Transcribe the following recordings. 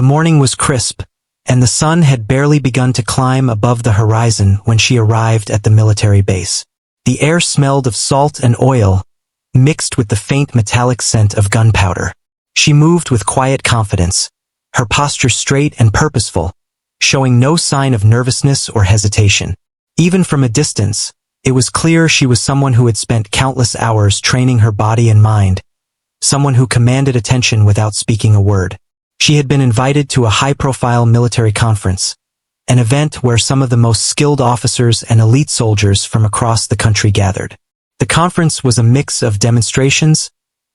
The morning was crisp, and the sun had barely begun to climb above the horizon when she arrived at the military base. The air smelled of salt and oil, mixed with the faint metallic scent of gunpowder. She moved with quiet confidence, her posture straight and purposeful, showing no sign of nervousness or hesitation. Even from a distance, it was clear she was someone who had spent countless hours training her body and mind, someone who commanded attention without speaking a word. She had been invited to a high-profile military conference, an event where some of the most skilled officers and elite soldiers from across the country gathered. The conference was a mix of demonstrations,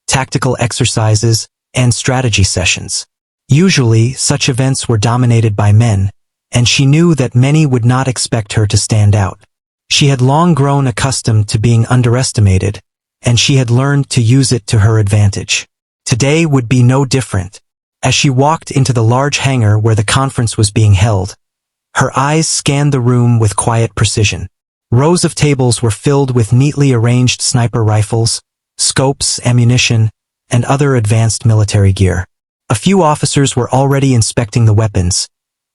tactical exercises, and strategy sessions. Usually, such events were dominated by men, and she knew that many would not expect her to stand out. She had long grown accustomed to being underestimated, and she had learned to use it to her advantage. Today would be no different. As she walked into the large hangar where the conference was being held, her eyes scanned the room with quiet precision. Rows of tables were filled with neatly arranged sniper rifles, scopes, ammunition, and other advanced military gear. A few officers were already inspecting the weapons,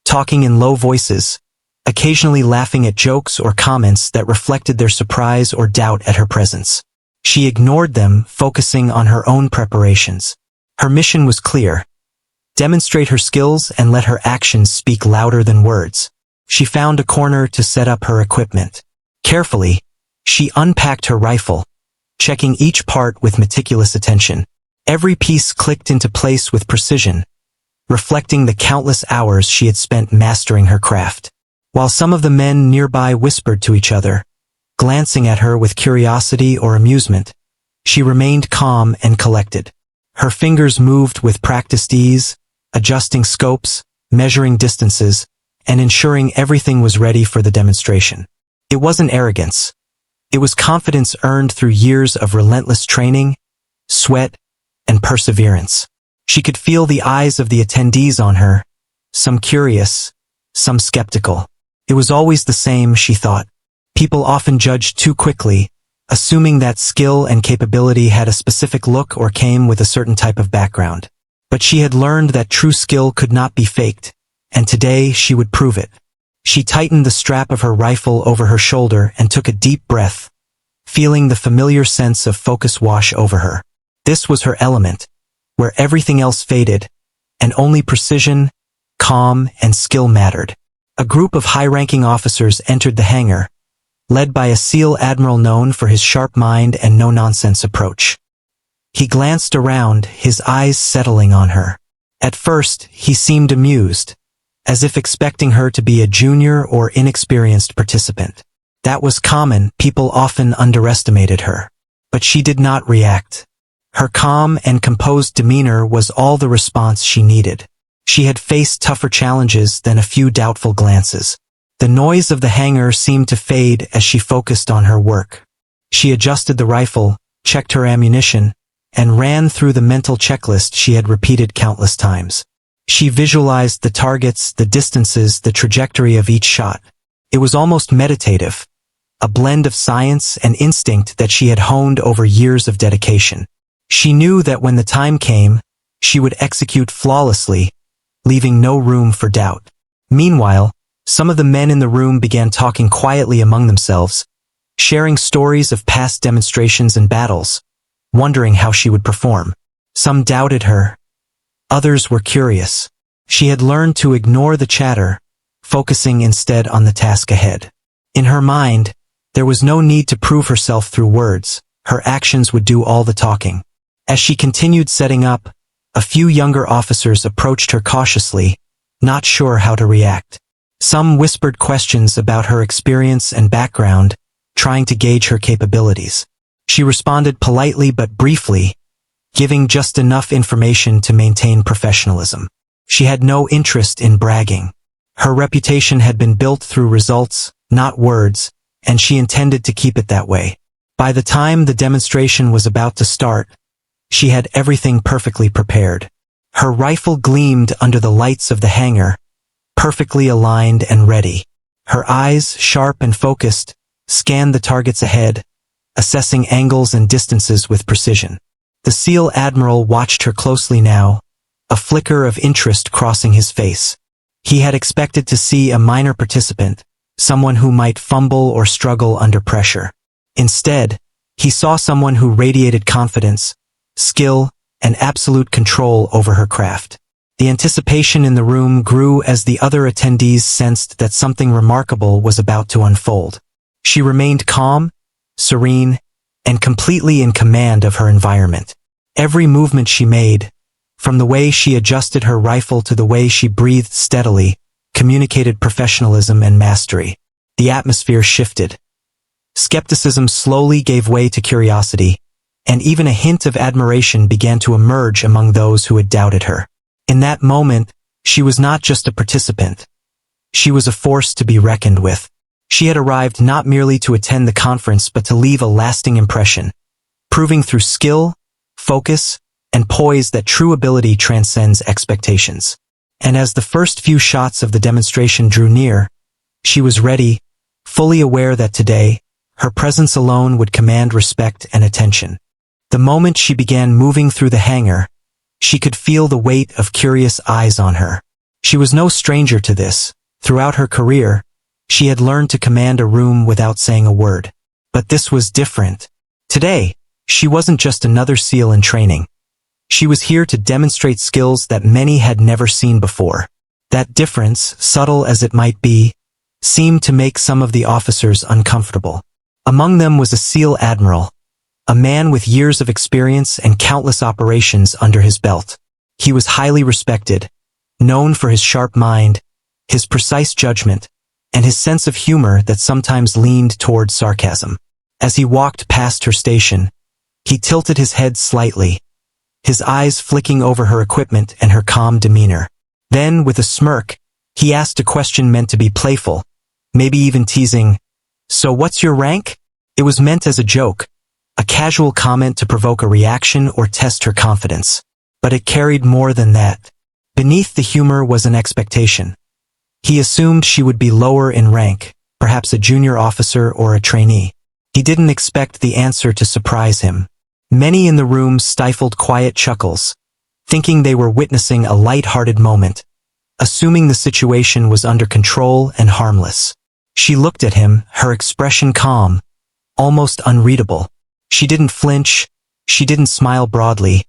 talking in low voices, occasionally laughing at jokes or comments that reflected their surprise or doubt at her presence. She ignored them, focusing on her own preparations. Her mission was clear: demonstrate her skills and let her actions speak louder than words. She found a corner to set up her equipment. Carefully, she unpacked her rifle, checking each part with meticulous attention. Every piece clicked into place with precision, reflecting the countless hours she had spent mastering her craft. While some of the men nearby whispered to each other, glancing at her with curiosity or amusement, she remained calm and collected. Her fingers moved with practiced ease, adjusting scopes, measuring distances, and ensuring everything was ready for the demonstration. It wasn't arrogance. It was confidence earned through years of relentless training, sweat, and perseverance. She could feel the eyes of the attendees on her, some curious, some skeptical. It was always the same, she thought. People often judged too quickly, assuming that skill and capability had a specific look or came with a certain type of background. But she had learned that true skill could not be faked, and today she would prove it. She tightened the strap of her rifle over her shoulder and took a deep breath, feeling the familiar sense of focus wash over her. This was her element, where everything else faded, and only precision, calm, and skill mattered. A group of high-ranking officers entered the hangar, led by a SEAL Admiral known for his sharp mind and no-nonsense approach. He glanced around, his eyes settling on her. At first, he seemed amused, as if expecting her to be a junior or inexperienced participant. That was common, people often underestimated her. But she did not react. Her calm and composed demeanor was all the response she needed. She had faced tougher challenges than a few doubtful glances. The noise of the hangar seemed to fade as she focused on her work. She adjusted the rifle, checked her ammunition, and ran through the mental checklist she had repeated countless times. She visualized the targets, the distances, the trajectory of each shot. It was almost meditative, a blend of science and instinct that she had honed over years of dedication. She knew that when the time came, she would execute flawlessly, leaving no room for doubt. Meanwhile, some of the men in the room began talking quietly among themselves, sharing stories of past demonstrations and battles, wondering how she would perform. Some doubted her. Others were curious. She had learned to ignore the chatter, focusing instead on the task ahead. In her mind, there was no need to prove herself through words. Her actions would do all the talking. As she continued setting up, a few younger officers approached her cautiously, not sure how to react. Some whispered questions about her experience and background, trying to gauge her capabilities. She responded politely but briefly, giving just enough information to maintain professionalism. She had no interest in bragging. Her reputation had been built through results, not words, and she intended to keep it that way. By the time the demonstration was about to start, she had everything perfectly prepared. Her rifle gleamed under the lights of the hangar, perfectly aligned and ready. Her eyes, sharp and focused, scanned the targets ahead, assessing angles and distances with precision. The SEAL Admiral watched her closely now, a flicker of interest crossing his face. He had expected to see a minor participant, someone who might fumble or struggle under pressure. Instead, he saw someone who radiated confidence, skill, and absolute control over her craft. The anticipation in the room grew as the other attendees sensed that something remarkable was about to unfold. She remained calm, serene, and completely in command of her environment. Every movement she made, from the way she adjusted her rifle to the way she breathed steadily, communicated professionalism and mastery. The atmosphere shifted. Skepticism slowly gave way to curiosity, and even a hint of admiration began to emerge among those who had doubted her. In that moment, she was not just a participant. She was a force to be reckoned with. She had arrived not merely to attend the conference but to leave a lasting impression, proving through skill, focus, and poise that true ability transcends expectations. And as the first few shots of the demonstration drew near, she was ready, fully aware that today, her presence alone would command respect and attention. The moment she began moving through the hangar, she could feel the weight of curious eyes on her. She was no stranger to this. Throughout her career, she had learned to command a room without saying a word. But this was different. Today, she wasn't just another SEAL in training. She was here to demonstrate skills that many had never seen before. That difference, subtle as it might be, seemed to make some of the officers uncomfortable. Among them was a SEAL Admiral, a man with years of experience and countless operations under his belt. He was highly respected, known for his sharp mind, his precise judgment, and his sense of humor that sometimes leaned toward sarcasm. As he walked past her station, he tilted his head slightly, his eyes flicking over her equipment and her calm demeanor. Then, with a smirk, he asked a question meant to be playful, maybe even teasing, "So what's your rank?" It was meant as a joke, a casual comment to provoke a reaction or test her confidence. But it carried more than that. Beneath the humor was an expectation. He assumed she would be lower in rank, perhaps a junior officer or a trainee. He didn't expect the answer to surprise him. Many in the room stifled quiet chuckles, thinking they were witnessing a light-hearted moment, assuming the situation was under control and harmless. She looked at him, her expression calm, almost unreadable. She didn't flinch, she didn't smile broadly,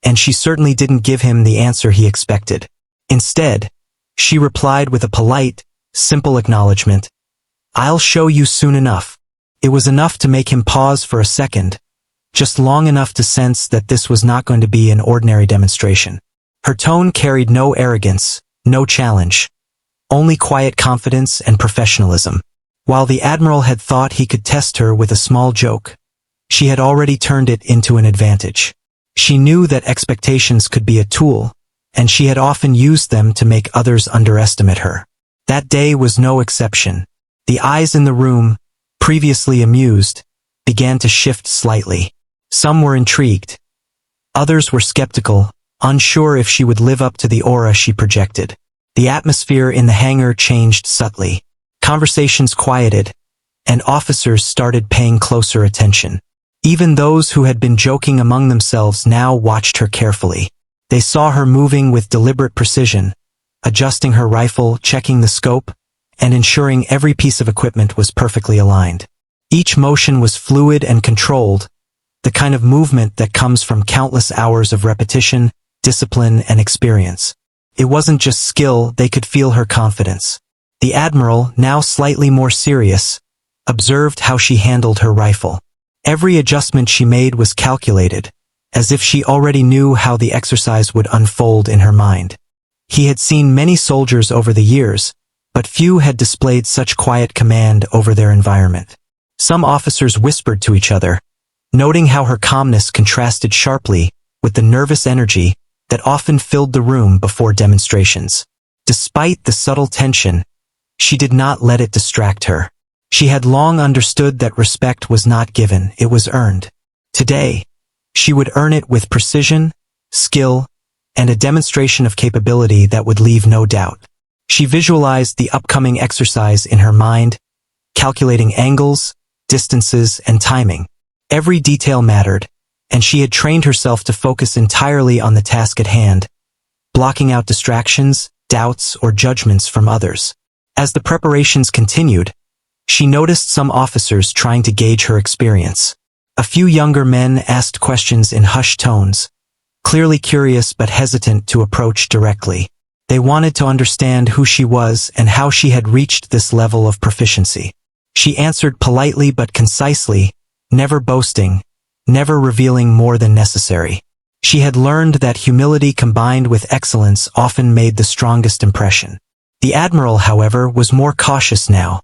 and she certainly didn't give him the answer he expected. Instead, she replied with a polite, simple acknowledgement. "I'll show you soon enough." It was enough to make him pause for a second, just long enough to sense that this was not going to be an ordinary demonstration. Her tone carried no arrogance, no challenge, only quiet confidence and professionalism. While the Admiral had thought he could test her with a small joke, she had already turned it into an advantage. She knew that expectations could be a tool, and she had often used them to make others underestimate her. That day was no exception. The eyes in the room, previously amused, began to shift slightly. Some were intrigued. Others were skeptical, unsure if she would live up to the aura she projected. The atmosphere in the hangar changed subtly. Conversations quieted, and officers started paying closer attention. Even those who had been joking among themselves now watched her carefully. They saw her moving with deliberate precision, adjusting her rifle, checking the scope, and ensuring every piece of equipment was perfectly aligned. Each motion was fluid and controlled, the kind of movement that comes from countless hours of repetition, discipline, and experience. It wasn't just skill, they could feel her confidence. The Admiral, now slightly more serious, observed how she handled her rifle. Every adjustment she made was calculated, as if she already knew how the exercise would unfold in her mind. He had seen many soldiers over the years, but few had displayed such quiet command over their environment. Some officers whispered to each other, noting how her calmness contrasted sharply with the nervous energy that often filled the room before demonstrations. Despite the subtle tension, she did not let it distract her. She had long understood that respect was not given, it was earned. Today, she would earn it with precision, skill, and a demonstration of capability that would leave no doubt. She visualized the upcoming exercise in her mind, calculating angles, distances, and timing. Every detail mattered, and she had trained herself to focus entirely on the task at hand, blocking out distractions, doubts, or judgments from others. As the preparations continued, she noticed some officers trying to gauge her experience. A few younger men asked questions in hushed tones, clearly curious but hesitant to approach directly. They wanted to understand who she was and how she had reached this level of proficiency. She answered politely but concisely, never boasting, never revealing more than necessary. She had learned that humility combined with excellence often made the strongest impression. The Admiral, however, was more cautious now.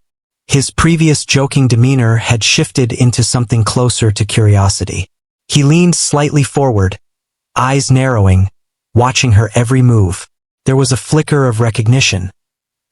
His previous joking demeanor had shifted into something closer to curiosity. He leaned slightly forward, eyes narrowing, watching her every move. There was a flicker of recognition.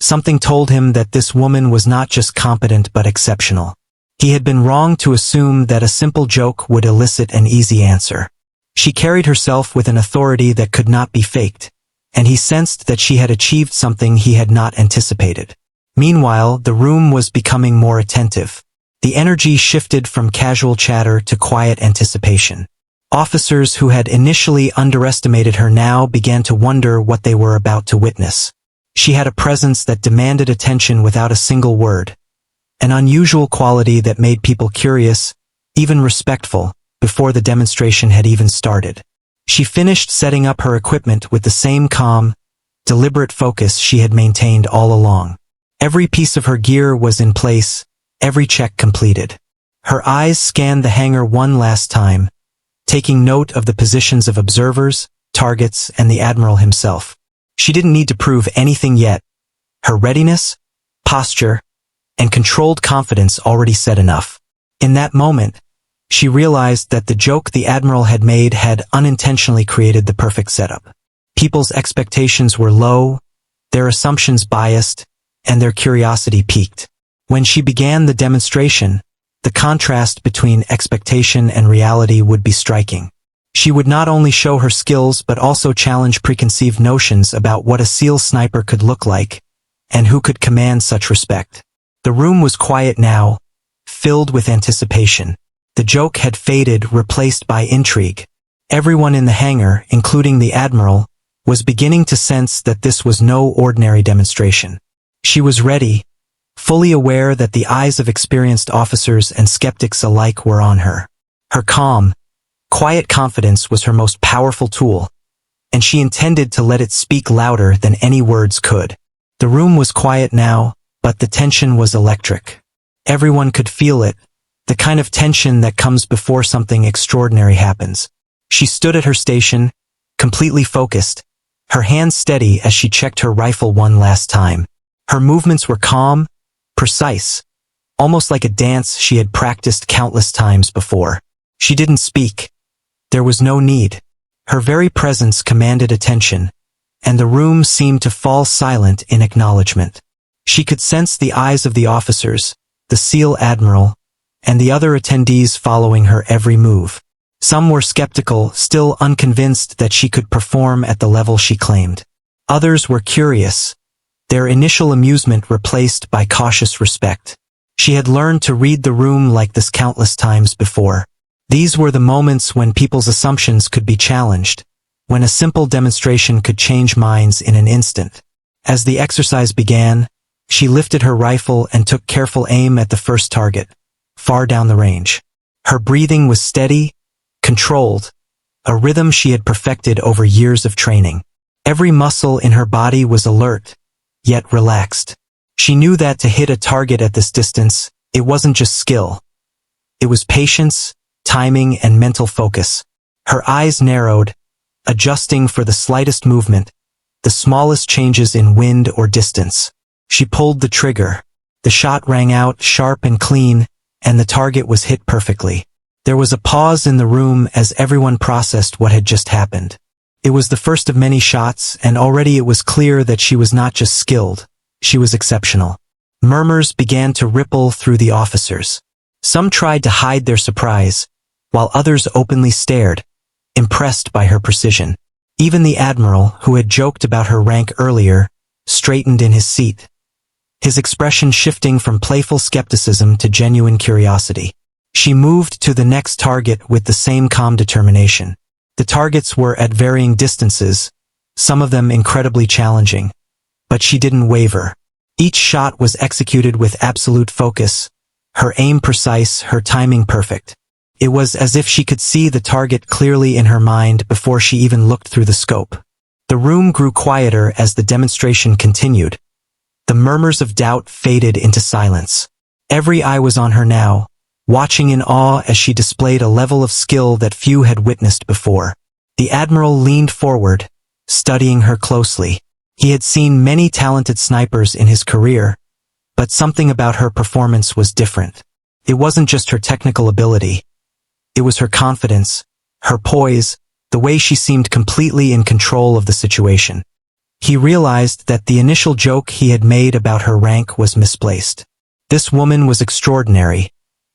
Something told him that this woman was not just competent but exceptional. He had been wrong to assume that a simple joke would elicit an easy answer. She carried herself with an authority that could not be faked, and he sensed that she had achieved something he had not anticipated. Meanwhile, the room was becoming more attentive. The energy shifted from casual chatter to quiet anticipation. Officers who had initially underestimated her now began to wonder what they were about to witness. She had a presence that demanded attention without a single word, an unusual quality that made people curious, even respectful, before the demonstration had even started. She finished setting up her equipment with the same calm, deliberate focus she had maintained all along. Every piece of her gear was in place, every check completed. Her eyes scanned the hangar one last time, taking note of the positions of observers, targets, and the Admiral himself. She didn't need to prove anything yet. Her readiness, posture, and controlled confidence already said enough. In that moment, she realized that the joke the Admiral had made had unintentionally created the perfect setup. People's expectations were low, their assumptions biased, and their curiosity piqued. When she began the demonstration, the contrast between expectation and reality would be striking. She would not only show her skills but also challenge preconceived notions about what a SEAL sniper could look like, and who could command such respect. The room was quiet now, filled with anticipation. The joke had faded, replaced by intrigue. Everyone in the hangar, including the Admiral, was beginning to sense that this was no ordinary demonstration. She was ready, fully aware that the eyes of experienced officers and skeptics alike were on her. Her calm, quiet confidence was her most powerful tool, and she intended to let it speak louder than any words could. The room was quiet now, but the tension was electric. Everyone could feel it, the kind of tension that comes before something extraordinary happens. She stood at her station, completely focused, her hands steady as she checked her rifle one last time. Her movements were calm, precise, almost like a dance she had practiced countless times before. She didn't speak. There was no need. Her very presence commanded attention, and the room seemed to fall silent in acknowledgement. She could sense the eyes of the officers, the SEAL Admiral, and the other attendees following her every move. Some were skeptical, still unconvinced that she could perform at the level she claimed. Others were curious, their initial amusement replaced by cautious respect. She had learned to read the room like this countless times before. These were the moments when people's assumptions could be challenged, when a simple demonstration could change minds in an instant. As the exercise began, she lifted her rifle and took careful aim at the first target, far down the range. Her breathing was steady, controlled, a rhythm she had perfected over years of training. Every muscle in her body was alert, yet relaxed. She knew that to hit a target at this distance, it wasn't just skill. It was patience, timing, and mental focus. Her eyes narrowed, adjusting for the slightest movement, the smallest changes in wind or distance. She pulled the trigger. The shot rang out sharp and clean, and the target was hit perfectly. There was a pause in the room as everyone processed what had just happened. It was the first of many shots, and already it was clear that she was not just skilled, she was exceptional. Murmurs began to ripple through the officers. Some tried to hide their surprise, while others openly stared, impressed by her precision. Even the Admiral, who had joked about her rank earlier, straightened in his seat, his expression shifting from playful skepticism to genuine curiosity. She moved to the next target with the same calm determination. The targets were at varying distances, some of them incredibly challenging. But she didn't waver. Each shot was executed with absolute focus, her aim precise, her timing perfect. It was as if she could see the target clearly in her mind before she even looked through the scope. The room grew quieter as the demonstration continued. The murmurs of doubt faded into silence. Every eye was on her now, watching in awe as she displayed a level of skill that few had witnessed before. The Admiral leaned forward, studying her closely. He had seen many talented snipers in his career, but something about her performance was different. It wasn't just her technical ability. It was her confidence, her poise, the way she seemed completely in control of the situation. He realized that the initial joke he had made about her rank was misplaced. This woman was extraordinary,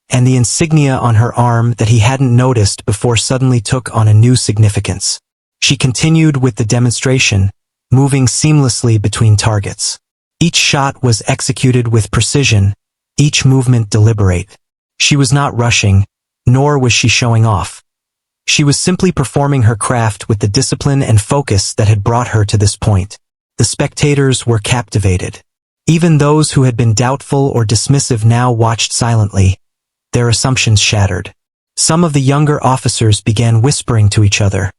and the insignia on her arm that he hadn't noticed before suddenly took on a new significance. She continued with the demonstration, moving seamlessly between targets. Each shot was executed with precision, each movement deliberate. She was not rushing, nor was she showing off. She was simply performing her craft with the discipline and focus that had brought her to this point. The spectators were captivated. Even those who had been doubtful or dismissive now watched silently, their assumptions shattered. Some of the younger officers began whispering to each other,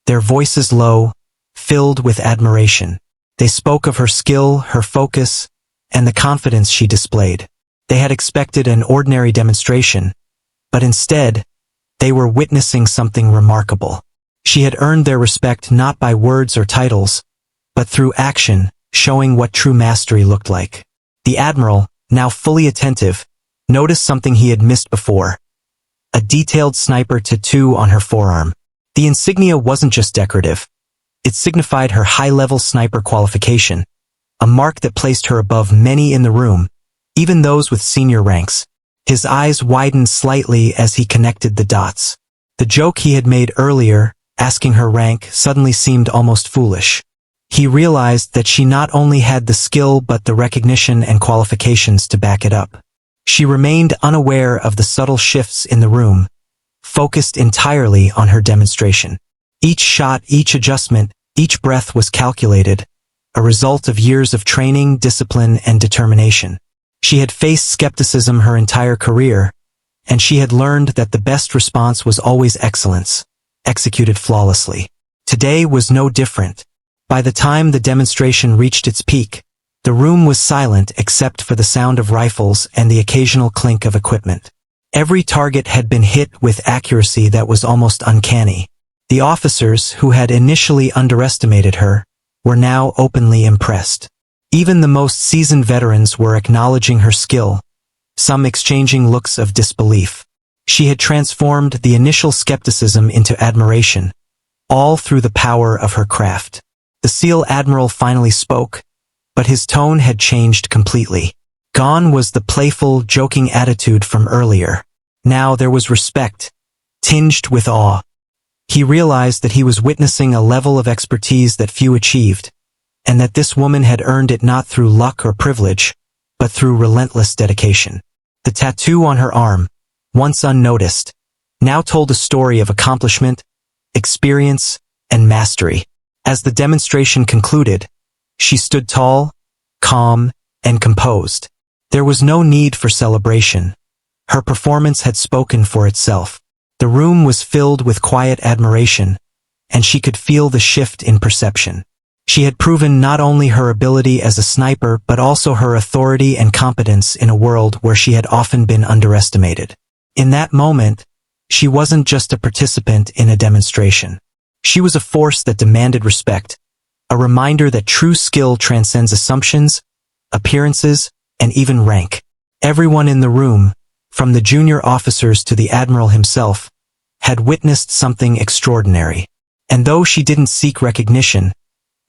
their voices low, filled with admiration. They spoke of her skill, her focus, and the confidence she displayed. They had expected an ordinary demonstration, but instead, they were witnessing something remarkable. She had earned their respect not by words or titles, but through action, showing what true mastery looked like. The Admiral, now fully attentive, noticed something he had missed before. A detailed sniper tattoo on her forearm. The insignia wasn't just decorative. It signified her high-level sniper qualification, a mark that placed her above many in the room, even those with senior ranks. His eyes widened slightly as he connected the dots. The joke he had made earlier, asking her rank, suddenly seemed almost foolish. He realized that she not only had the skill but the recognition and qualifications to back it up. She remained unaware of the subtle shifts in the room, focused entirely on her demonstration. Each shot, each adjustment, each breath was calculated, a result of years of training, discipline, and determination. She had faced skepticism her entire career, and she had learned that the best response was always excellence, executed flawlessly. Today was no different. By the time the demonstration reached its peak, the room was silent except for the sound of rifles and the occasional clink of equipment. Every target had been hit with accuracy that was almost uncanny. The officers, who had initially underestimated her, were now openly impressed. Even the most seasoned veterans were acknowledging her skill, some exchanging looks of disbelief. She had transformed the initial skepticism into admiration, all through the power of her craft. The SEAL Admiral finally spoke, but his tone had changed completely. Gone was the playful, joking attitude from earlier. Now there was respect, tinged with awe. He realized that he was witnessing a level of expertise that few achieved, and that this woman had earned it not through luck or privilege, but through relentless dedication. The tattoo on her arm, once unnoticed, now told a story of accomplishment, experience, and mastery. As the demonstration concluded, she stood tall, calm, and composed. There was no need for celebration. Her performance had spoken for itself. The room was filled with quiet admiration, and she could feel the shift in perception. She had proven not only her ability as a sniper but also her authority and competence in a world where she had often been underestimated. In that moment, she wasn't just a participant in a demonstration. She was a force that demanded respect, a reminder that true skill transcends assumptions, appearances, and even rank. Everyone in the room, from the junior officers to the Admiral himself, had witnessed something extraordinary. And though she didn't seek recognition,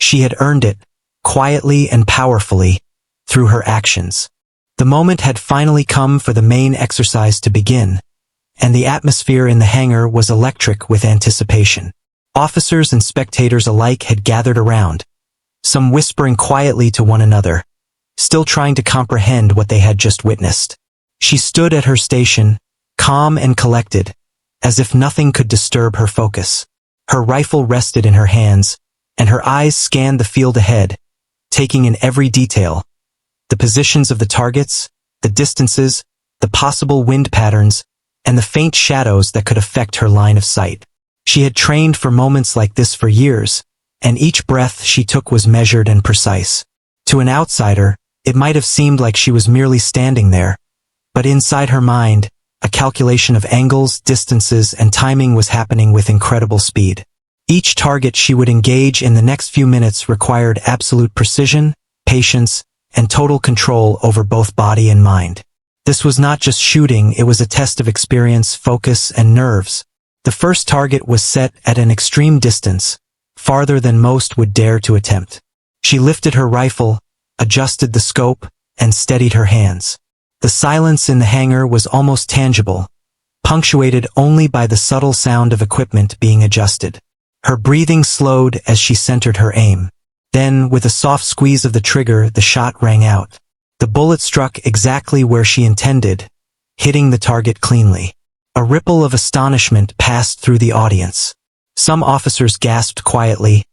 she had earned it, quietly and powerfully, through her actions. The moment had finally come for the main exercise to begin, and the atmosphere in the hangar was electric with anticipation. Officers and spectators alike had gathered around, some whispering quietly to one another, still trying to comprehend what they had just witnessed. She stood at her station, calm and collected, as if nothing could disturb her focus. Her rifle rested in her hands, and her eyes scanned the field ahead, taking in every detail. The positions of the targets, the distances, the possible wind patterns, and the faint shadows that could affect her line of sight. She had trained for moments like this for years, and each breath she took was measured and precise. To an outsider, it might have seemed like she was merely standing there, but inside her mind, a calculation of angles, distances, and timing was happening with incredible speed. Each target she would engage in the next few minutes required absolute precision, patience, and total control over both body and mind. This was not just shooting, it was a test of experience, focus, and nerves. The first target was set at an extreme distance, farther than most would dare to attempt. She lifted her rifle, adjusted the scope, and steadied her hands. The silence in the hangar was almost tangible, punctuated only by the subtle sound of equipment being adjusted. Her breathing slowed as she centered her aim. Then, with a soft squeeze of the trigger, the shot rang out. The bullet struck exactly where she intended, hitting the target cleanly. A ripple of astonishment passed through the audience. Some officers gasped quietly,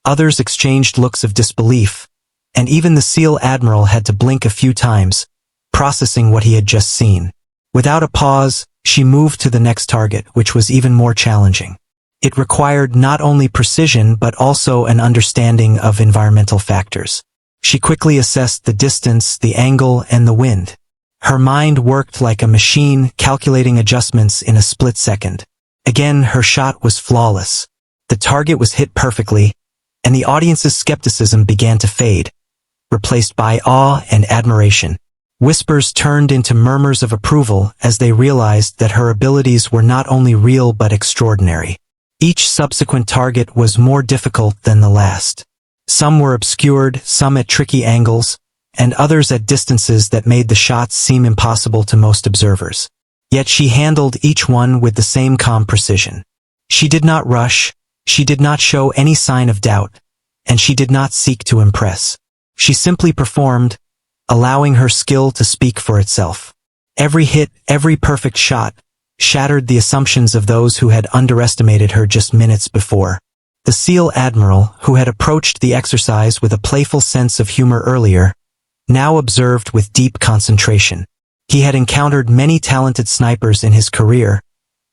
others exchanged looks of disbelief, and even the SEAL Admiral had to blink a few times, processing what he had just seen. Without a pause, she moved to the next target, which was even more challenging. It required not only precision but also an understanding of environmental factors. She quickly assessed the distance, the angle, and the wind. Her mind worked like a machine, calculating adjustments in a split second. Again, her shot was flawless. The target was hit perfectly, and the audience's skepticism began to fade, replaced by awe and admiration. Whispers turned into murmurs of approval as they realized that her abilities were not only real but extraordinary. Each subsequent target was more difficult than the last. Some were obscured, some at tricky angles, and others at distances that made the shots seem impossible to most observers. Yet she handled each one with the same calm precision. She did not rush, she did not show any sign of doubt, and she did not seek to impress. She simply performed, allowing her skill to speak for itself. Every hit, every perfect shot, shattered the assumptions of those who had underestimated her just minutes before. The SEAL Admiral, who had approached the exercise with a playful sense of humor earlier, now observed with deep concentration. He had encountered many talented snipers in his career,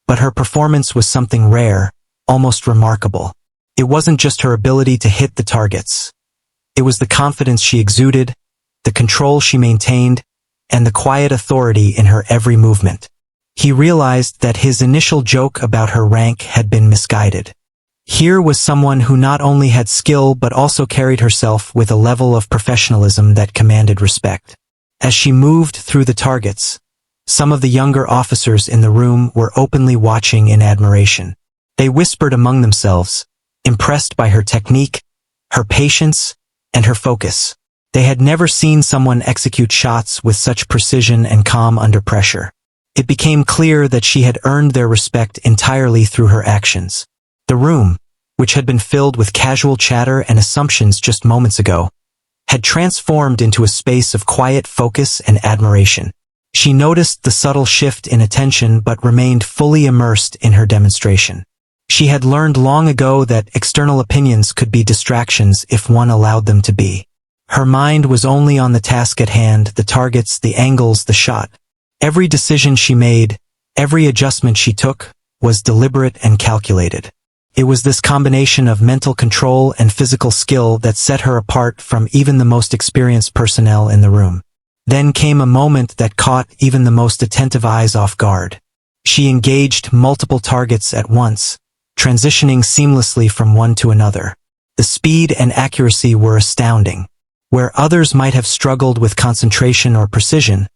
but her performance was something rare, almost remarkable. It wasn't just her ability to hit the targets. It was the confidence she exuded, the control she maintained, and the quiet authority in her every movement. He realized that his initial joke about her rank had been misguided. Here was someone who not only had skill but also carried herself with a level of professionalism that commanded respect. As she moved through the targets, some of the younger officers in the room were openly watching in admiration. They whispered among themselves, impressed by her technique, her patience, and her focus. They had never seen someone execute shots with such precision and calm under pressure. It became clear that she had earned their respect entirely through her actions. The room, which had been filled with casual chatter and assumptions just moments ago, had transformed into a space of quiet focus and admiration. She noticed the subtle shift in attention but remained fully immersed in her demonstration. She had learned long ago that external opinions could be distractions if one allowed them to be. Her mind was only on the task at hand, the targets, the angles, the shot. Every decision she made, every adjustment she took, was deliberate and calculated. It was this combination of mental control and physical skill that set her apart from even the most experienced personnel in the room. Then came a moment that caught even the most attentive eyes off guard. She engaged multiple targets at once, transitioning seamlessly from one to another. The speed and accuracy were astounding. Where others might have struggled with concentration or precision,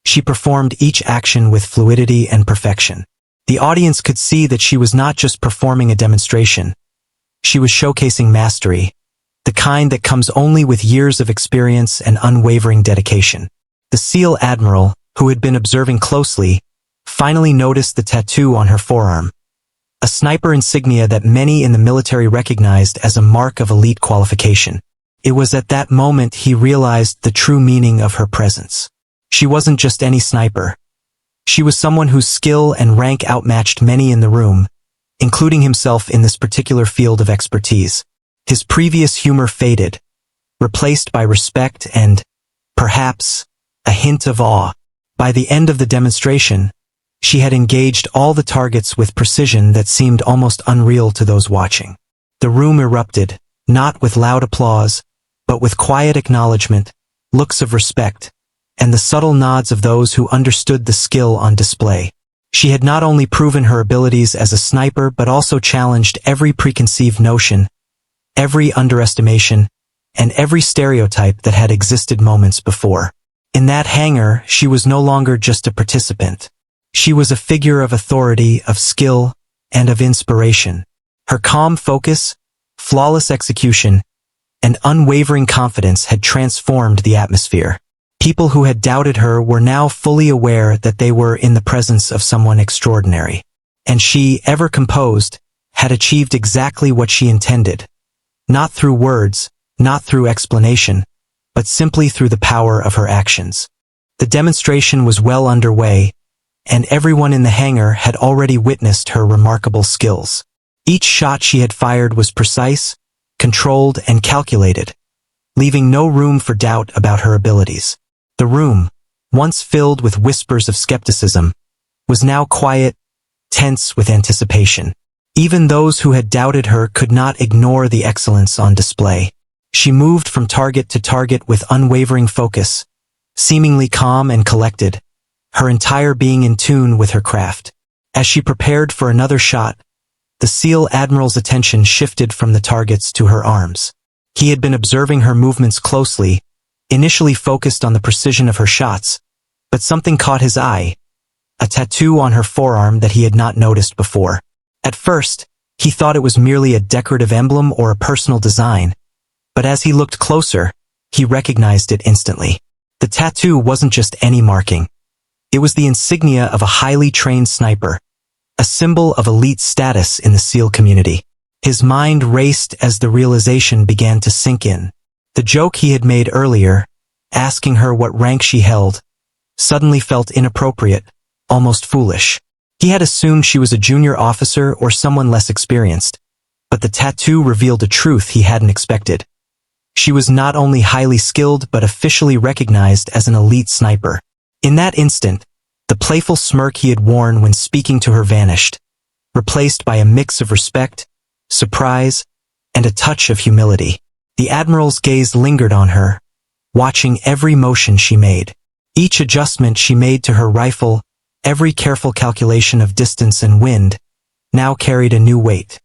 she performed each action with fluidity and perfection. The audience could see that she was not just performing a demonstration. She was showcasing mastery, the kind that comes only with years of experience and unwavering dedication. The SEAL Admiral, who had been observing closely, finally noticed the tattoo on her forearm, a sniper insignia that many in the military recognized as a mark of elite qualification. It was at that moment he realized the true meaning of her presence. She wasn't just any sniper. She was someone whose skill and rank outmatched many in the room, including himself in this particular field of expertise. His previous humor faded, replaced by respect and, perhaps, a hint of awe. By the end of the demonstration, she had engaged all the targets with precision that seemed almost unreal to those watching. The room erupted, not with loud applause, but with quiet acknowledgement, looks of respect, and the subtle nods of those who understood the skill on display. She had not only proven her abilities as a sniper but also challenged every preconceived notion, every underestimation, and every stereotype that had existed moments before. In that hangar, she was no longer just a participant. She was a figure of authority, of skill, and of inspiration. Her calm focus, flawless execution, and unwavering confidence had transformed the atmosphere. People who had doubted her were now fully aware that they were in the presence of someone extraordinary. And she, ever composed, had achieved exactly what she intended. Not through words, not through explanation, but simply through the power of her actions. The demonstration was well underway, and everyone in the hangar had already witnessed her remarkable skills. Each shot she had fired was precise, controlled, and calculated, leaving no room for doubt about her abilities. The room, once filled with whispers of skepticism, was now quiet, tense with anticipation. Even those who had doubted her could not ignore the excellence on display. She moved from target to target with unwavering focus, seemingly calm and collected, her entire being in tune with her craft. As she prepared for another shot, the SEAL Admiral's attention shifted from the targets to her arms. He had been observing her movements closely, initially focused on the precision of her shots, but something caught his eye, a tattoo on her forearm that he had not noticed before. At first, he thought it was merely a decorative emblem or a personal design, but as he looked closer, he recognized it instantly. The tattoo wasn't just any marking. It was the insignia of a highly trained sniper, a symbol of elite status in the SEAL community. His mind raced as the realization began to sink in. The joke he had made earlier, asking her what rank she held, suddenly felt inappropriate, almost foolish. He had assumed she was a junior officer or someone less experienced, but the tattoo revealed a truth he hadn't expected. She was not only highly skilled but officially recognized as an elite sniper. In that instant, the playful smirk he had worn when speaking to her vanished, replaced by a mix of respect, surprise, and a touch of humility. The Admiral's gaze lingered on her, watching every motion she made. Each adjustment she made to her rifle, every careful calculation of distance and wind, now carried a new weight.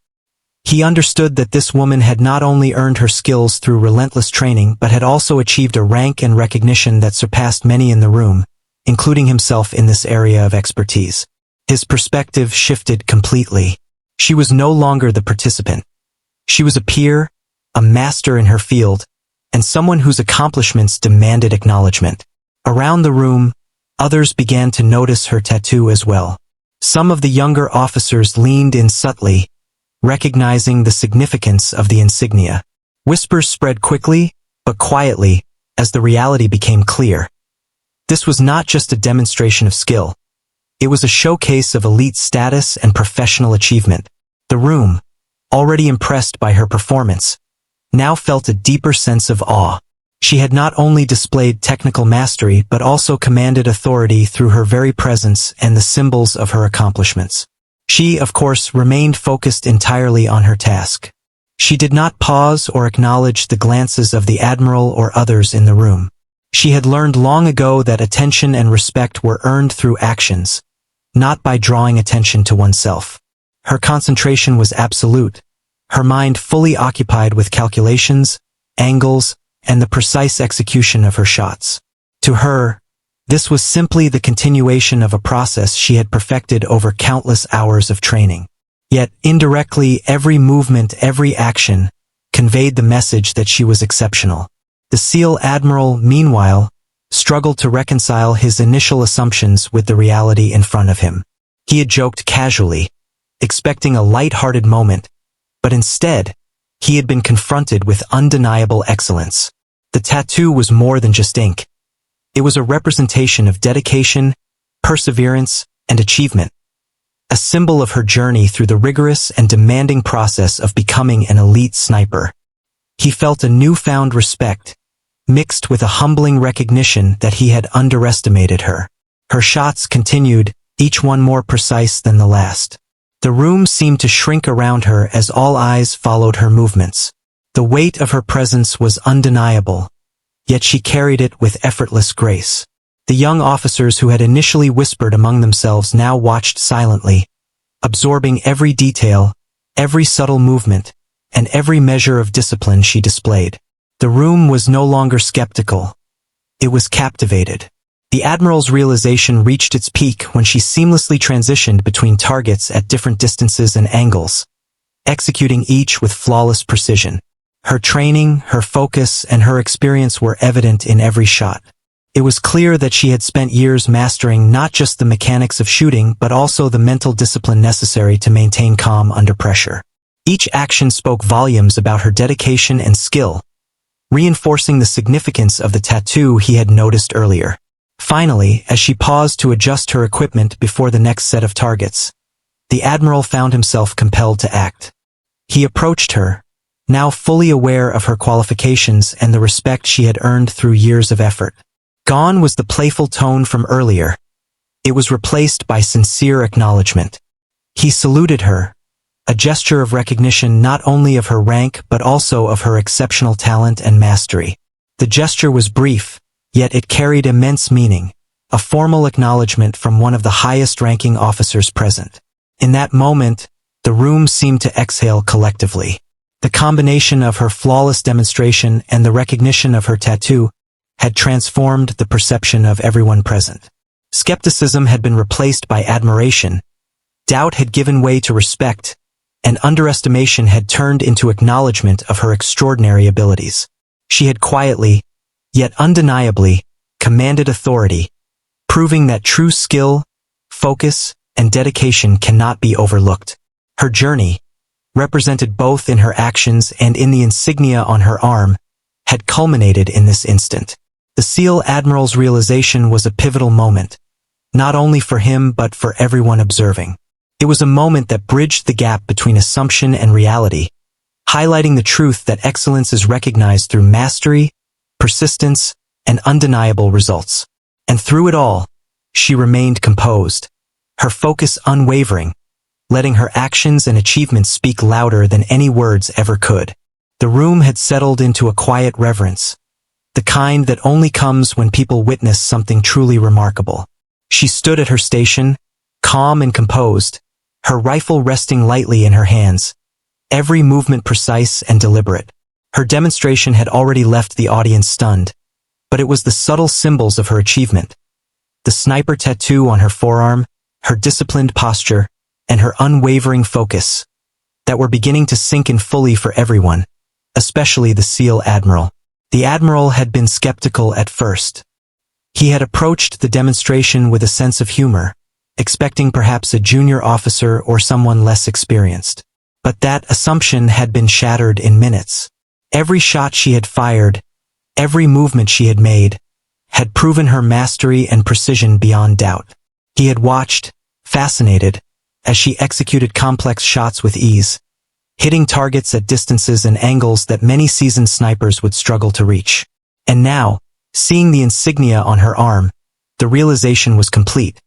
He understood that this woman had not only earned her skills through relentless training but had also achieved a rank and recognition that surpassed many in the room, including himself in this area of expertise. His perspective shifted completely. She was no longer the participant. She was a peer, a master in her field, and someone whose accomplishments demanded acknowledgement. Around the room, others began to notice her tattoo as well. Some of the younger officers leaned in subtly, recognizing the significance of the insignia. Whispers spread quickly, but quietly, as the reality became clear. This was not just a demonstration of skill. It was a showcase of elite status and professional achievement. The room, already impressed by her performance, now felt a deeper sense of awe. She had not only displayed technical mastery but also commanded authority through her very presence and the symbols of her accomplishments. She, of course, remained focused entirely on her task. She did not pause or acknowledge the glances of the Admiral or others in the room. She had learned long ago that attention and respect were earned through actions, not by drawing attention to oneself. Her concentration was absolute, her mind fully occupied with calculations, angles, and the precise execution of her shots. To her, this was simply the continuation of a process she had perfected over countless hours of training. Yet, indirectly, every movement, every action, conveyed the message that she was exceptional. The SEAL Admiral, meanwhile, struggled to reconcile his initial assumptions with the reality in front of him. He had joked casually, expecting a light-hearted moment, but instead, he had been confronted with undeniable excellence. The tattoo was more than just ink. It was a representation of dedication, perseverance, and achievement, a symbol of her journey through the rigorous and demanding process of becoming an elite sniper. He felt a newfound respect, mixed with a humbling recognition that he had underestimated her. Her shots continued, each one more precise than the last. The room seemed to shrink around her as all eyes followed her movements. The weight of her presence was undeniable, yet she carried it with effortless grace. The young officers who had initially whispered among themselves now watched silently, absorbing every detail, every subtle movement, and every measure of discipline she displayed. The room was no longer skeptical. It was captivated. The Admiral's realization reached its peak when she seamlessly transitioned between targets at different distances and angles, executing each with flawless precision. Her training, her focus, and her experience were evident in every shot. It was clear that she had spent years mastering not just the mechanics of shooting but also the mental discipline necessary to maintain calm under pressure. Each action spoke volumes about her dedication and skill, reinforcing the significance of the tattoo he had noticed earlier. Finally, as she paused to adjust her equipment before the next set of targets, the Admiral found himself compelled to act. He approached her, now fully aware of her qualifications and the respect she had earned through years of effort. Gone was the playful tone from earlier. It was replaced by sincere acknowledgement. He saluted her, a gesture of recognition not only of her rank but also of her exceptional talent and mastery. The gesture was brief, yet it carried immense meaning, a formal acknowledgement from one of the highest-ranking officers present. In that moment, the room seemed to exhale collectively. The combination of her flawless demonstration and the recognition of her tattoo had transformed the perception of everyone present. Skepticism had been replaced by admiration, doubt had given way to respect, and underestimation had turned into acknowledgement of her extraordinary abilities. She had quietly, yet undeniably, commanded authority, proving that true skill, focus, and dedication cannot be overlooked. Her journey, represented both in her actions and in the insignia on her arm, had culminated in this instant. The SEAL Admiral's realization was a pivotal moment, not only for him but for everyone observing. It was a moment that bridged the gap between assumption and reality, highlighting the truth that excellence is recognized through mastery, persistence, and undeniable results. And through it all, she remained composed, her focus unwavering, letting her actions and achievements speak louder than any words ever could. The room had settled into a quiet reverence, the kind that only comes when people witness something truly remarkable. She stood at her station, calm and composed, her rifle resting lightly in her hands, every movement precise and deliberate. Her demonstration had already left the audience stunned, but it was the subtle symbols of her achievement, the sniper tattoo on her forearm, her disciplined posture, and her unwavering focus, that were beginning to sink in fully for everyone, especially the SEAL Admiral. The Admiral had been skeptical at first. He had approached the demonstration with a sense of humor, expecting perhaps a junior officer or someone less experienced. But that assumption had been shattered in minutes. Every shot she had fired, every movement she had made, had proven her mastery and precision beyond doubt. He had watched, fascinated, as she executed complex shots with ease, hitting targets at distances and angles that many seasoned snipers would struggle to reach. And now, seeing the insignia on her arm, the realization was complete.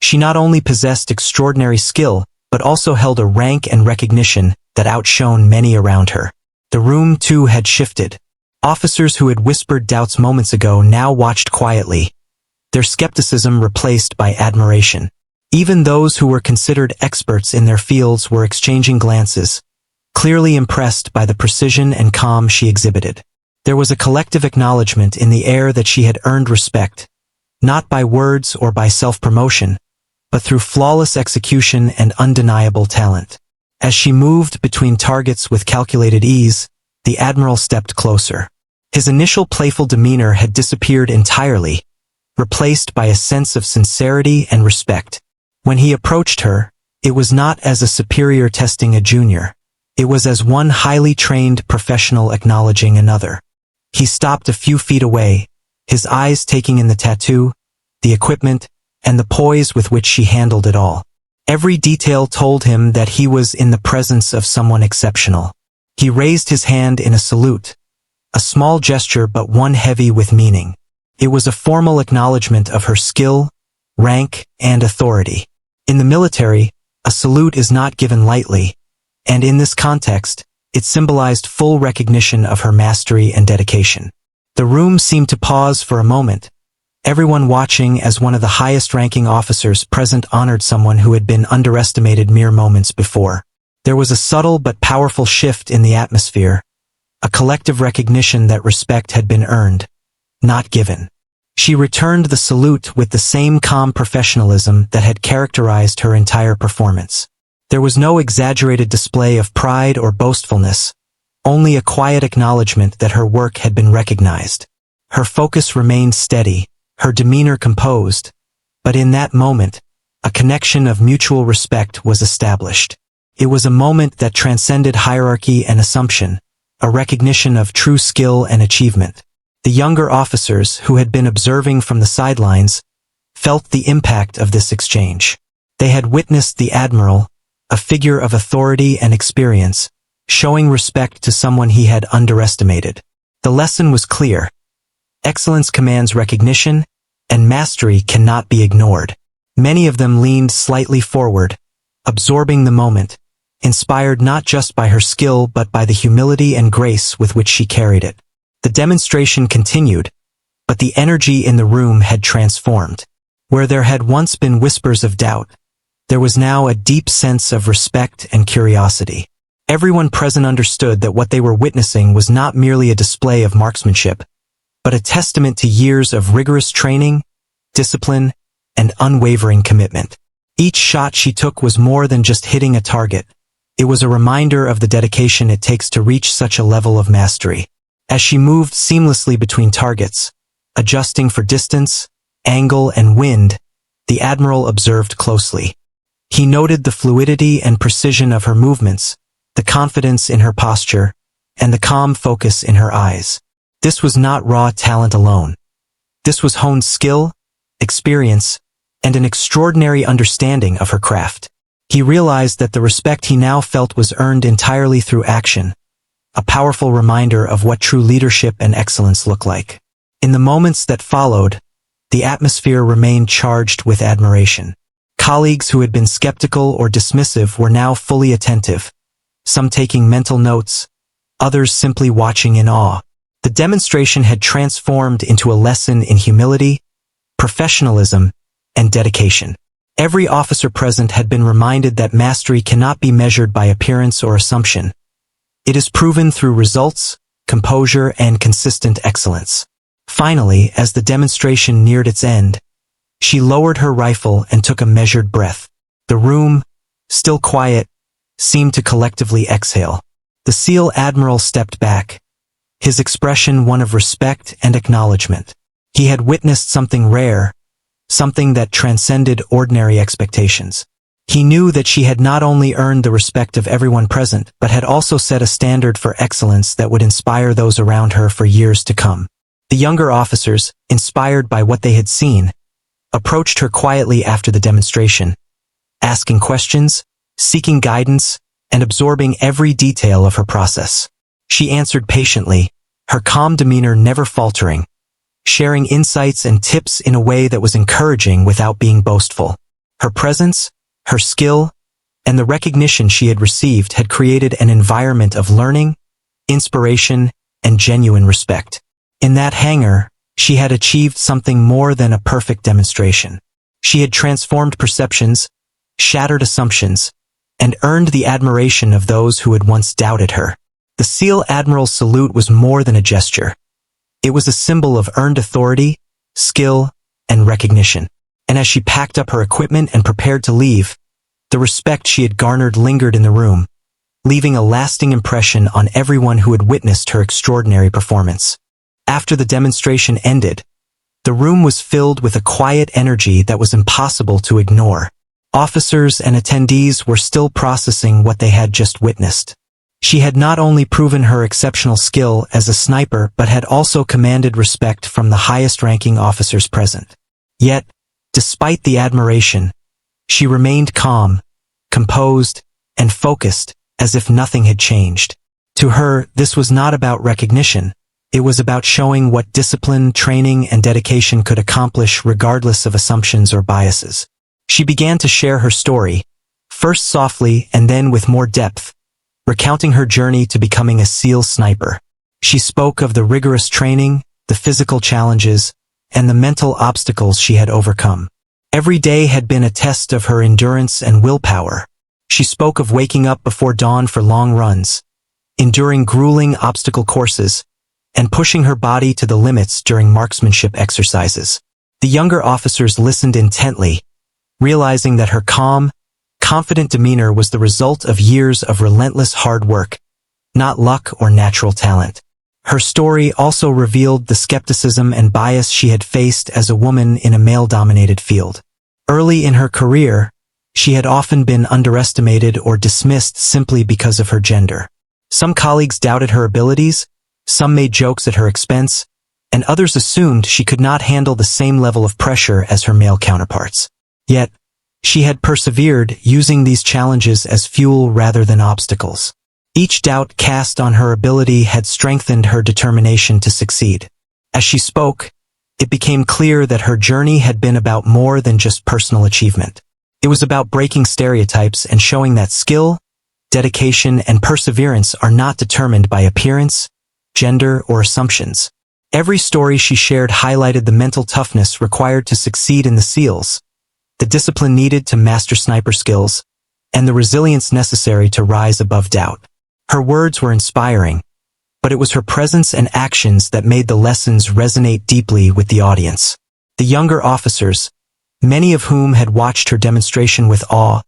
She not only possessed extraordinary skill, but also held a rank and recognition that outshone many around her. The room, too, had shifted. Officers who had whispered doubts moments ago now watched quietly, their skepticism replaced by admiration. Even those who were considered experts in their fields were exchanging glances, clearly impressed by the precision and calm she exhibited. There was a collective acknowledgement in the air that she had earned respect, not by words or by self-promotion, but through flawless execution and undeniable talent. As she moved between targets with calculated ease, the Admiral stepped closer. His initial playful demeanor had disappeared entirely, replaced by a sense of sincerity and respect. When he approached her, it was not as a superior testing a junior. It was as one highly trained professional acknowledging another. He stopped a few feet away, his eyes taking in the tattoo, the equipment, and the poise with which she handled it all. Every detail told him that he was in the presence of someone exceptional. He raised his hand in a salute, a small gesture but one heavy with meaning. It was a formal acknowledgement of her skill, rank, and authority. In the military, a salute is not given lightly, and in this context, it symbolized full recognition of her mastery and dedication. The room seemed to pause for a moment, everyone watching as one of the highest-ranking officers present honored someone who had been underestimated mere moments before. There was a subtle but powerful shift in the atmosphere, a collective recognition that respect had been earned, not given. She returned the salute with the same calm professionalism that had characterized her entire performance. There was no exaggerated display of pride or boastfulness, only a quiet acknowledgement that her work had been recognized. Her focus remained steady, her demeanor composed, but in that moment, a connection of mutual respect was established. It was a moment that transcended hierarchy and assumption, a recognition of true skill and achievement. The younger officers, who had been observing from the sidelines, felt the impact of this exchange. They had witnessed the Admiral, a figure of authority and experience, showing respect to someone he had underestimated. The lesson was clear. Excellence commands recognition, and mastery cannot be ignored. Many of them leaned slightly forward, absorbing the moment, inspired not just by her skill but by the humility and grace with which she carried it. The demonstration continued, but the energy in the room had transformed. Where there had once been whispers of doubt, there was now a deep sense of respect and curiosity. Everyone present understood that what they were witnessing was not merely a display of marksmanship, but a testament to years of rigorous training, discipline, and unwavering commitment. Each shot she took was more than just hitting a target. It was a reminder of the dedication it takes to reach such a level of mastery. As she moved seamlessly between targets, adjusting for distance, angle, and wind, the Admiral observed closely. He noted the fluidity and precision of her movements, the confidence in her posture, and the calm focus in her eyes. This was not raw talent alone. This was honed skill, experience, and an extraordinary understanding of her craft. He realized that the respect he now felt was earned entirely through action, a powerful reminder of what true leadership and excellence look like. In the moments that followed, the atmosphere remained charged with admiration. Colleagues who had been skeptical or dismissive were now fully attentive, some taking mental notes, others simply watching in awe. The demonstration had transformed into a lesson in humility, professionalism, and dedication. Every officer present had been reminded that mastery cannot be measured by appearance or assumption. It is proven through results, composure, and consistent excellence. Finally, as the demonstration neared its end, she lowered her rifle and took a measured breath. The room, still quiet, seemed to collectively exhale. The SEAL Admiral stepped back, his expression one of respect and acknowledgement. He had witnessed something rare, something that transcended ordinary expectations. He knew that she had not only earned the respect of everyone present, but had also set a standard for excellence that would inspire those around her for years to come. The younger officers, inspired by what they had seen, approached her quietly after the demonstration, asking questions, seeking guidance, and absorbing every detail of her process. She answered patiently, her calm demeanor never faltering, sharing insights and tips in a way that was encouraging without being boastful. Her presence, her skill, and the recognition she had received had created an environment of learning, inspiration, and genuine respect. In that hangar, she had achieved something more than a perfect demonstration. She had transformed perceptions, shattered assumptions, and earned the admiration of those who had once doubted her. The SEAL Admiral's salute was more than a gesture. It was a symbol of earned authority, skill, and recognition. And as she packed up her equipment and prepared to leave, the respect she had garnered lingered in the room, leaving a lasting impression on everyone who had witnessed her extraordinary performance. After the demonstration ended, the room was filled with a quiet energy that was impossible to ignore. Officers and attendees were still processing what they had just witnessed. She had not only proven her exceptional skill as a sniper but had also commanded respect from the highest-ranking officers present. Yet, despite the admiration, she remained calm, composed, and focused, as if nothing had changed. To her, this was not about recognition. It was about showing what discipline, training, and dedication could accomplish regardless of assumptions or biases. She began to share her story, first softly and then with more depth, recounting her journey to becoming a SEAL sniper. She spoke of the rigorous training, the physical challenges, and the mental obstacles she had overcome. Every day had been a test of her endurance and willpower. She spoke of waking up before dawn for long runs, enduring grueling obstacle courses, and pushing her body to the limits during marksmanship exercises. The younger officers listened intently, realizing that her calm, confident demeanor was the result of years of relentless hard work, not luck or natural talent. Her story also revealed the skepticism and bias she had faced as a woman in a male-dominated field. Early in her career, she had often been underestimated or dismissed simply because of her gender. Some colleagues doubted her abilities, some made jokes at her expense, and others assumed she could not handle the same level of pressure as her male counterparts. Yet, she had persevered, using these challenges as fuel rather than obstacles. Each doubt cast on her ability had strengthened her determination to succeed. As she spoke, it became clear that her journey had been about more than just personal achievement. It was about breaking stereotypes and showing that skill, dedication, and perseverance are not determined by appearance, gender, or assumptions. Every story she shared highlighted the mental toughness required to succeed in the SEALs, the discipline needed to master sniper skills, and the resilience necessary to rise above doubt. Her words were inspiring, but it was her presence and actions that made the lessons resonate deeply with the audience. The younger officers, many of whom had watched her demonstration with awe,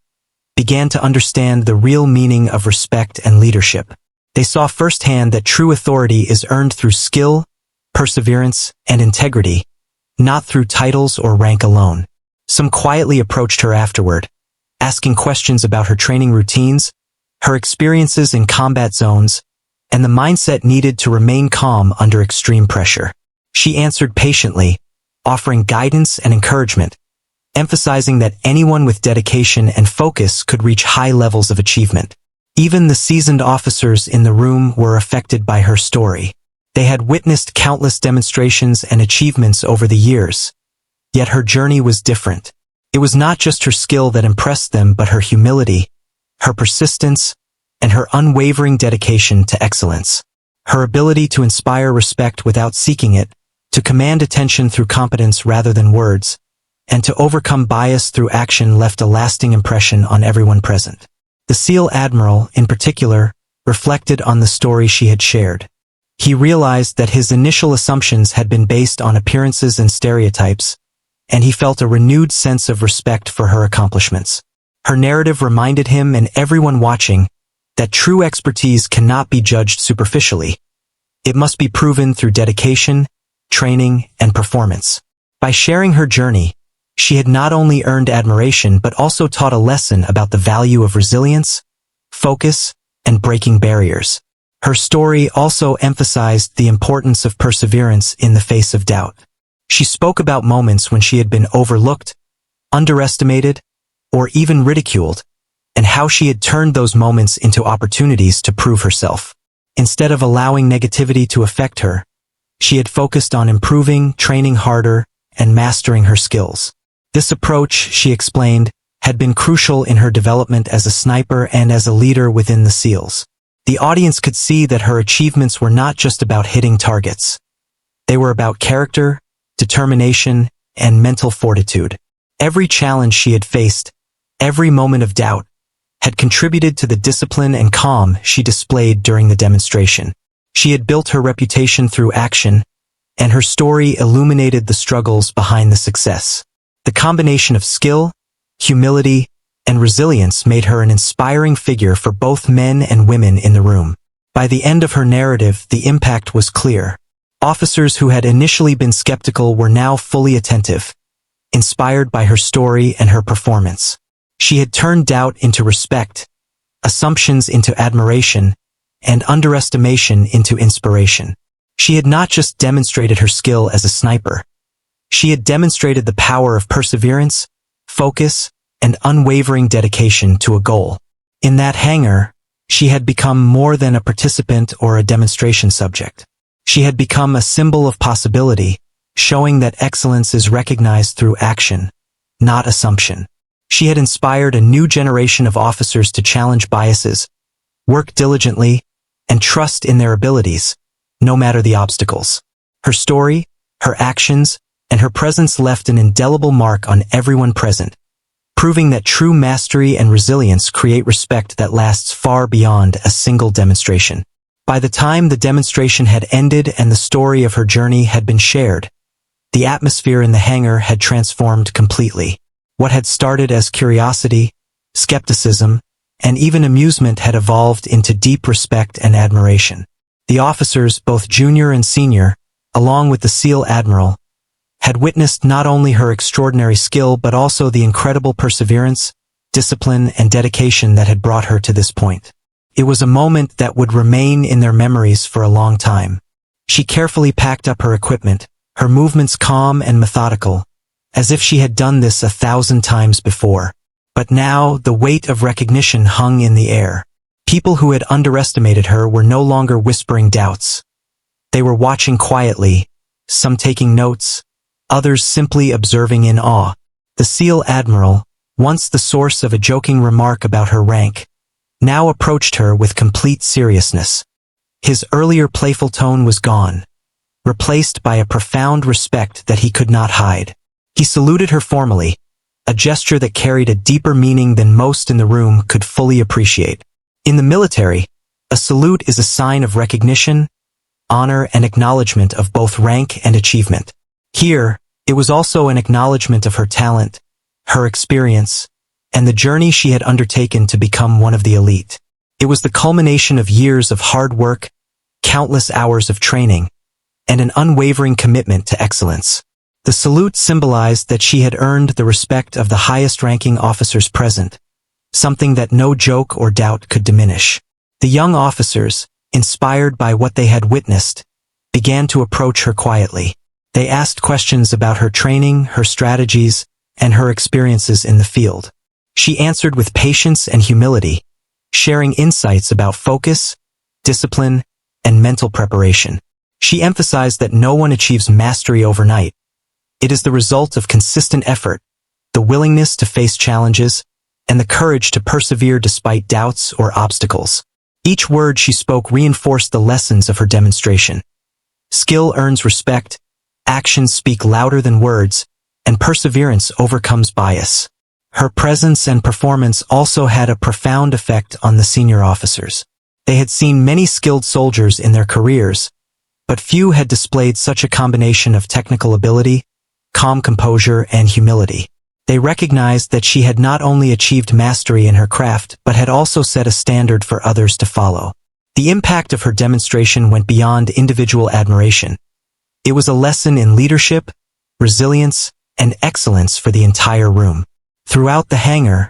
began to understand the real meaning of respect and leadership. They saw firsthand that true authority is earned through skill, perseverance, and integrity, not through titles or rank alone. Some quietly approached her afterward, asking questions about her training routines, her experiences in combat zones, and the mindset needed to remain calm under extreme pressure. She answered patiently, offering guidance and encouragement, emphasizing that anyone with dedication and focus could reach high levels of achievement. Even the seasoned officers in the room were affected by her story. They had witnessed countless demonstrations and achievements over the years, yet her journey was different. It was not just her skill that impressed them, but her humility, her persistence, and her unwavering dedication to excellence. Her ability to inspire respect without seeking it, to command attention through competence rather than words, and to overcome bias through action left a lasting impression on everyone present. The SEAL Admiral, in particular, reflected on the story she had shared. He realized that his initial assumptions had been based on appearances and stereotypes, and he felt a renewed sense of respect for her accomplishments. Her narrative reminded him and everyone watching that true expertise cannot be judged superficially. It must be proven through dedication, training, and performance. By sharing her journey, she had not only earned admiration but also taught a lesson about the value of resilience, focus, and breaking barriers. Her story also emphasized the importance of perseverance in the face of doubt. She spoke about moments when she had been overlooked, underestimated, or even ridiculed, and how she had turned those moments into opportunities to prove herself. Instead of allowing negativity to affect her, she had focused on improving, training harder, and mastering her skills. This approach, she explained, had been crucial in her development as a sniper and as a leader within the SEALs. The audience could see that her achievements were not just about hitting targets. They were about character, determination, and mental fortitude. Every challenge she had faced, every moment of doubt, had contributed to the discipline and calm she displayed during the demonstration. She had built her reputation through action, and her story illuminated the struggles behind the success. The combination of skill, humility, and resilience made her an inspiring figure for both men and women in the room. By the end of her narrative, the impact was clear. Officers who had initially been skeptical were now fully attentive, inspired by her story and her performance. She had turned doubt into respect, assumptions into admiration, and underestimation into inspiration. She had not just demonstrated her skill as a sniper. She had demonstrated the power of perseverance, focus, and unwavering dedication to a goal. In that hangar, She had become more than a participant or a demonstration subject. She had become a symbol of possibility, showing that excellence is recognized through action, not assumption. She had inspired a new generation of officers to challenge biases, work diligently, and trust in their abilities, no matter the obstacles. Her story, her actions, and her presence left an indelible mark on everyone present, proving that true mastery and resilience create respect that lasts far beyond a single demonstration. By the time the demonstration had ended and the story of her journey had been shared, the atmosphere in the hangar had transformed completely. What had started as curiosity, skepticism, and even amusement had evolved into deep respect and admiration. The officers, both junior and senior, along with the SEAL Admiral, had witnessed not only her extraordinary skill but also the incredible perseverance, discipline, and dedication that had brought her to this point. It was a moment that would remain in their memories for a long time. She carefully packed up her equipment, her movements calm and methodical, as if she had done this 1,000 times before. But now the weight of recognition hung in the air. People who had underestimated her were no longer whispering doubts. They were watching quietly, some taking notes, others simply observing in awe. The SEAL Admiral, once the source of a joking remark about her rank, now approached her with complete seriousness. His earlier playful tone was gone, replaced by a profound respect that he could not hide. He saluted her formally, a gesture that carried a deeper meaning than most in the room could fully appreciate. In the military, a salute is a sign of recognition, honor, and acknowledgement of both rank and achievement. Here, it was also an acknowledgement of her talent, her experience, and the journey she had undertaken to become one of the elite. It was the culmination of years of hard work, countless hours of training, and an unwavering commitment to excellence. The salute symbolized that she had earned the respect of the highest-ranking officers present, something that no joke or doubt could diminish. The young officers, inspired by what they had witnessed, began to approach her quietly. They asked questions about her training, her strategies, and her experiences in the field. She answered with patience and humility, sharing insights about focus, discipline, and mental preparation. She emphasized that no one achieves mastery overnight. It is the result of consistent effort, the willingness to face challenges, and the courage to persevere despite doubts or obstacles. Each word she spoke reinforced the lessons of her demonstration. Skill earns respect, actions speak louder than words, and perseverance overcomes bias. Her presence and performance also had a profound effect on the senior officers. They had seen many skilled soldiers in their careers, but few had displayed such a combination of technical ability, calm composure, and humility. They recognized that she had not only achieved mastery in her craft but had also set a standard for others to follow. The impact of her demonstration went beyond individual admiration. It was a lesson in leadership, resilience, and excellence for the entire room. Throughout the hangar,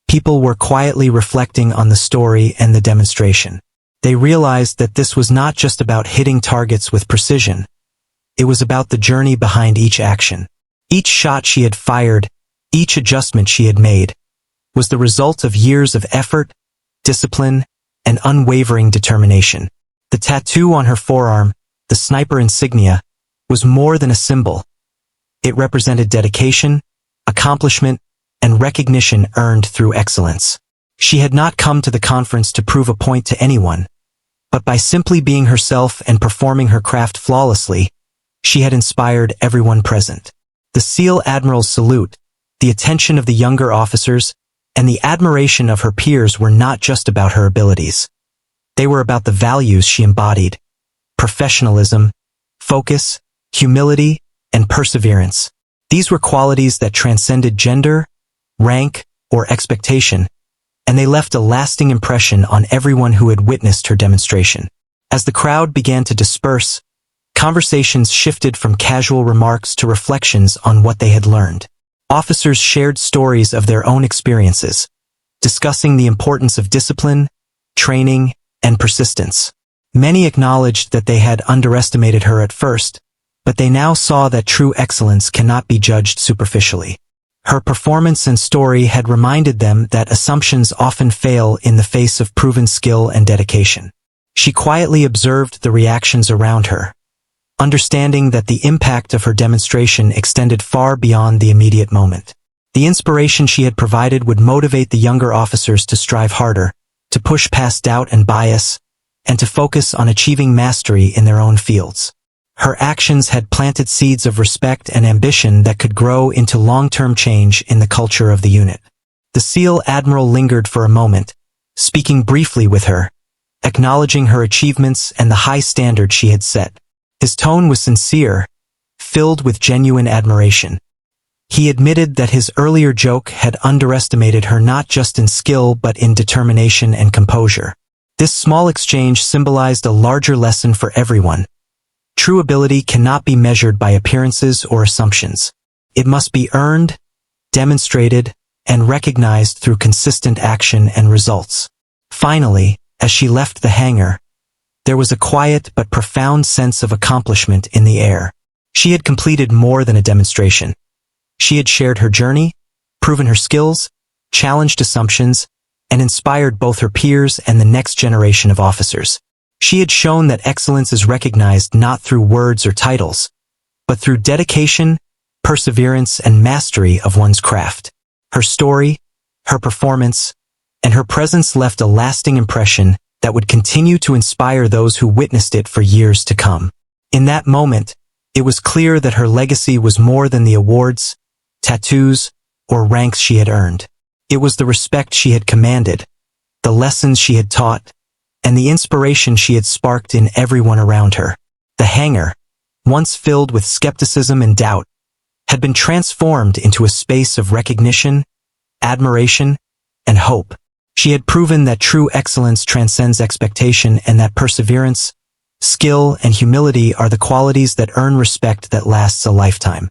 people were quietly reflecting on the story and the demonstration. They realized that this was not just about hitting targets with precision. It was about the journey behind each action. Each shot she had fired, each adjustment she had made, was the result of years of effort, discipline, and unwavering determination. The tattoo on her forearm, the sniper insignia, was more than a symbol. It represented dedication, accomplishment, and recognition earned through excellence. She had not come to the conference to prove a point to anyone, but by simply being herself and performing her craft flawlessly, she had inspired everyone present. The SEAL Admiral's salute, the attention of the younger officers, and the admiration of her peers were not just about her abilities. They were about the values she embodied: professionalism, focus, humility, and perseverance. These were qualities that transcended gender, rank, or expectation, and they left a lasting impression on everyone who had witnessed her demonstration. As the crowd began to disperse, conversations shifted from casual remarks to reflections on what they had learned. Officers shared stories of their own experiences, discussing the importance of discipline, training, and persistence. Many acknowledged that they had underestimated her at first, but they now saw that true excellence cannot be judged superficially. Her performance and story had reminded them that assumptions often fail in the face of proven skill and dedication. She quietly observed the reactions around her, understanding that the impact of her demonstration extended far beyond the immediate moment. The inspiration she had provided would motivate the younger officers to strive harder, to push past doubt and bias, and to focus on achieving mastery in their own fields. Her actions had planted seeds of respect and ambition that could grow into long-term change in the culture of the unit. The SEAL Admiral lingered for a moment, speaking briefly with her, acknowledging her achievements and the high standard she had set. His tone was sincere, filled with genuine admiration. He admitted that his earlier joke had underestimated her not just in skill but in determination and composure. This small exchange symbolized a larger lesson for everyone. True ability cannot be measured by appearances or assumptions. It must be earned, demonstrated, and recognized through consistent action and results. Finally, as she left the hangar, there was a quiet but profound sense of accomplishment in the air. She had completed more than a demonstration. She had shared her journey, proven her skills, challenged assumptions, and inspired both her peers and the next generation of officers. She had shown that excellence is recognized not through words or titles, but through dedication, perseverance, and mastery of one's craft. Her story, her performance, and her presence left a lasting impression that would continue to inspire those who witnessed it for years to come. In that moment, it was clear that her legacy was more than the awards, tattoos, or ranks she had earned. It was the respect she had commanded, the lessons she had taught, and the inspiration she had sparked in everyone around her. The hangar, once filled with skepticism and doubt, had been transformed into a space of recognition, admiration, and hope. She had proven that true excellence transcends expectation and that perseverance, skill, and humility are the qualities that earn respect that lasts a lifetime.